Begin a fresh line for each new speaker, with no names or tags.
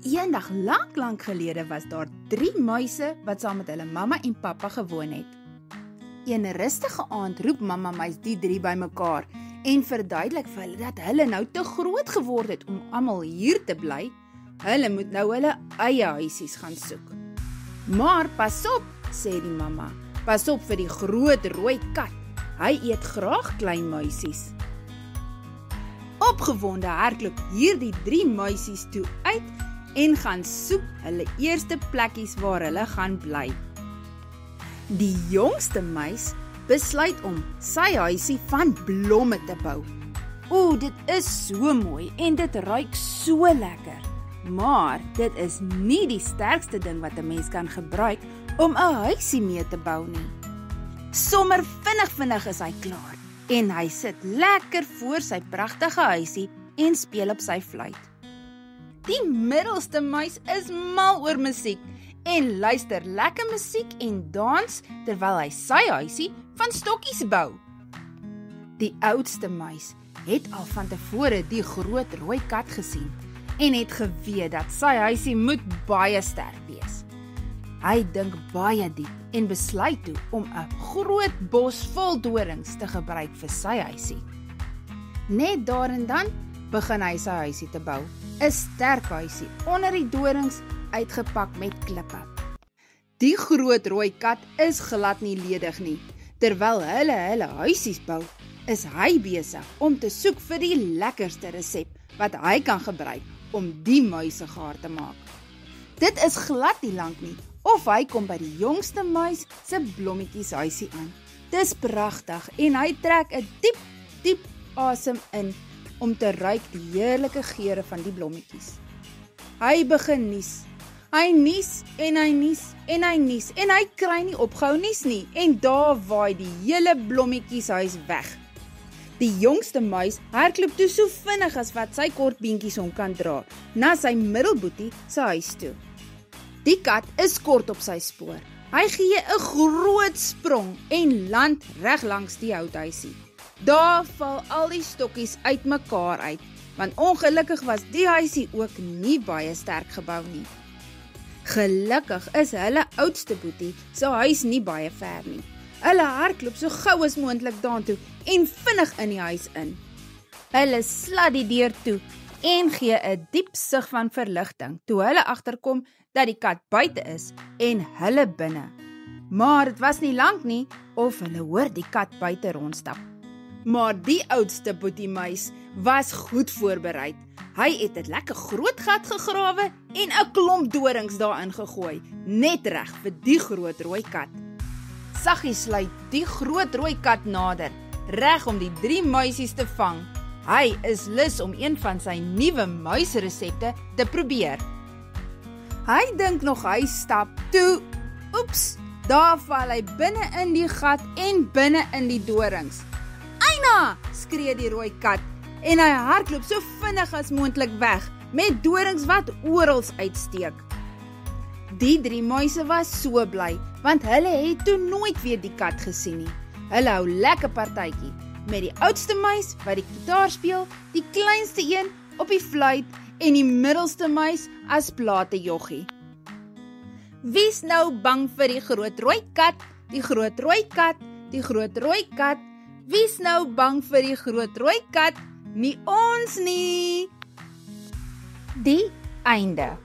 Eendag lang gelede was daar 3 muise wat saam met hulle mamma en pappa gewoon het. Een rustige aand roep mamma muis die 3 bymekaar en verduidelik vir hulle dat hulle nou te groot geword het om almal hier te bly. Hulle moet nou hulle eie huisies gaan soek. Maar pas op, sê die mamma, pas op vir die groot rooi kat. Hy eet graag klein muisies. Opgewonde hardloop hierdie 3 muisies toe uit en gaan soek hulle eerste plekkies waar hulle gaan bly. Die jongste muis besluit om sy huisie van blomme te bou. Dit is so mooi en dit ruik so lekker. Maar dit is nie die sterkste ding wat 'n mens kan gebruik om 'n huisie mee te bou nie. Sommer vinnig is hy klaar en hy sit lekker voor sy pragtige huisie en speel op sy fluit. Die middelste muis is mal oor musiek en luister lekker musiek en dans terwyl hy sy huisie van stokkies bou. Die oudste muis het al van tevore die groot rooi kat gesien en het geweet dat sy huisie moet baie sterk wees. Hy dink baie diep en besluit toe om 'n groot bos vol dorings te gebruik vir sy huisie. Net daar en dan begin hy sy huisie te bou. 'n Sterk huisie onder die dorings uitgepak met klippe. Die groot rooi kat is glad nie ledig nie. Terwyl hulle huisies bou, is hy besig om te soek vir die lekkerste resep wat hy kan gebruik om die muisegaar te maak. Dit is glad nie lank nie, of hy kom by die jongste muis se blommetjies huisie aan. Dis pragtig en hy trek 'n diep asem in om te ruik die heerlike geure van die blommetjies. Hy begin nies. Hy nies en hy nies en hy nies en hy kry nie opgehou nies nie en daar waai die hele blommetjieshuis weg. Die jongste muis hardloop toe so vinnig as wat sy kort beentjies hom kan dra, na sy middelboetie se huis toe. Die kat is kort op sy spoor. Hy gee 'n groot sprong en land reg langs die houthuisie. Daar val al die stokkies uitmekaar uit, want ongelukkig was die huisie ook nie baie sterk gebou nie. Gelukkig is hulle oudste boetie se huis nie baie ver nie. Hulle hardloop so gou as moontlik daartoe en vinnig in die huis in. Hulle slat die deur toe en gee 'n diep sug van verligting toe hulle agterkom dat die kat buite is en hulle binne. Maar dit was nie lank nie of hulle hoor die kat buite rondstap. Maar die oudste boetie muis was goed voorberei. Hy het 'n lekker groot gat gegrawe en 'n klomp dorings daarin gegooi, net reg vir die groot rooi kat. Saggies sluit die groot rooi kat nader, reg om die 3 muisies te vang. Hy is lus om een van sy nuwe muisresepte te probeer. Hy dink nog hy stap toe. Oeps, daar val hy binne in die gat en binne in die dorings. "Eina!" skree die rooi kat en hy hardloop so vinnig as moontlik weg met dorings wat oral uitsteek. Die 3 muise was so bly, want hulle het toe nooit weer die kat gesien nie. Hulle hou lekker partytjie met die oudste muis wat die gitaar speel, die kleinste een op die fluit en die middelste muis as platejoggie. Wie's nou bang vir die groot rooi kat? Die groot rooi kat, die groot rooi kat. Wie's nou bang vir die groot rooi kat? Nie ons nie. Die einde.